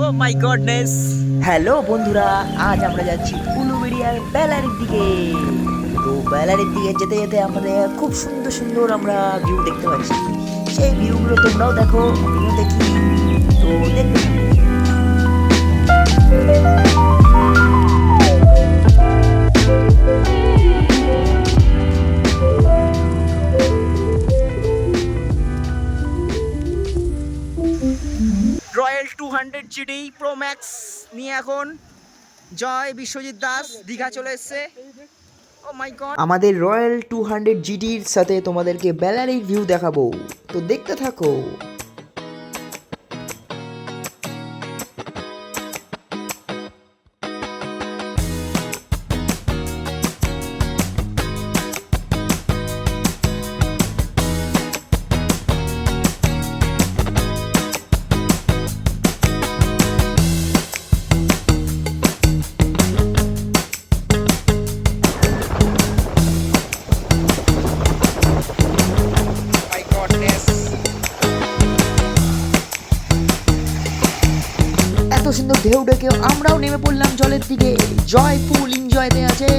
ও মাই goodness. Hello বন্ধুরা, আজ আমরা যাচ্ছি উলুবেড়িয়ার বেলারির দিকে। তো বেলারির দিকে যেতে যেতে আমাদের খুব সুন্দর সুন্দর আমরা ভিউ দেখতে পাচ্ছি। সেই ভিউগুলো তোমরাও দেখো, আমিও দেখি। তো দেখতে থাকো। রয়্যাল 200 জিডি প্রো ম্যাক্স নিয়ে এখন জয় বিশ্বজিৎ দাস দীঘা চলে এসছে। ও মাই গড, আমাদের রয়্যাল 200 জিডির সাথে তোমাদেরকে বেলারির ভিউ দেখাবো, তো দেখতে থাকো। এত সুন্দর ঢেউ ডেকেও আমরাও নেমে পড়লাম জলের দিকে। জয় ফুল এনজয়তে আছে,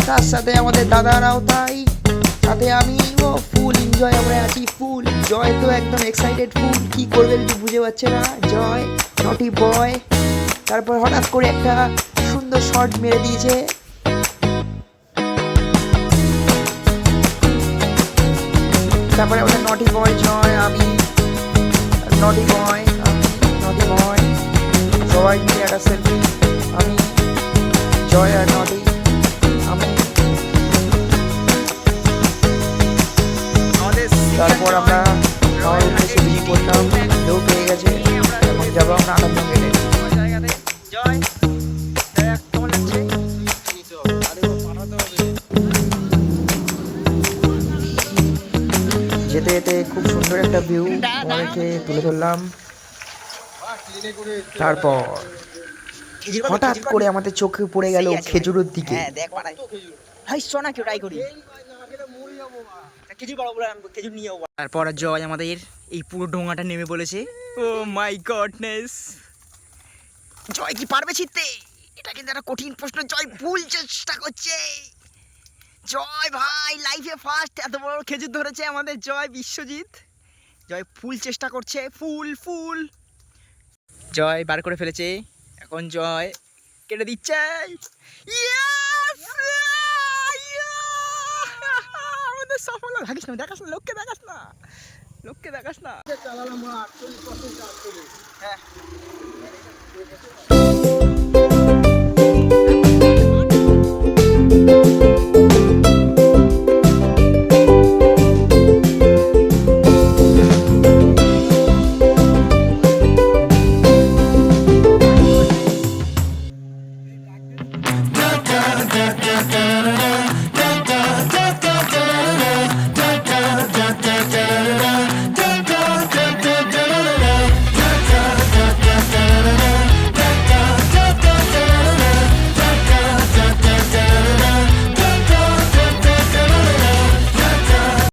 তার সাথে আমাদের দাদারাও তাই, সাথে আমিও ফুল এনজয়, আমরা আছি ফুল। জয় তো একদম এক্সাইটেড, ফুল কি করবে কিছু বুঝে পাচ্ছে না জয়, নটি বয়। তারপর হঠাৎ করে একটা সুন্দর শট মেরে দিয়েছে। তারপরে আমাদের নটি বয় জয়, আমি নটি বয়, নটি বয়, সবাই মিলে একটা সেলফি, আমি জয় আর নটি, আমি। তারপর আমরা আমার উদ্দেশ্যে বিয়ে করলাম, ঢেউ পেয়ে গেছে, এখন যাবো আমরা আনন্দ মেলে। যেতে যেতে খুব সুন্দর একটা ভিউ আমাদেরকে তুলে ধরলাম। তারপর হঠাৎ করে আমাদের চোখে পড়ে গেল খেজুরের দিকে। তারপর জয় আমাদের এই পুরো ডোঙাটা নেমে বলেছে। ও মাই গডনেস, জয় কি পারবে ছিটতে? এটা কিন্তু একটা কঠিন প্রশ্ন। জয় ফুল চেষ্টা করছে। জয় ভাই লাইফে ফার্স্ট এত বড় খেজুর ধরেছে আমাদের জয় বিশ্বজিৎ। জয় ফুল চেষ্টা করছে, ফুল ফুল। জয় বার করে ফেলেছে, এখন জয় কেটে দিচ্ছে। আমাদের সফল। ভাগিস না, দেখাস না, লোককে দেখাস না, লোককে দেখাস না। হ্যাঁ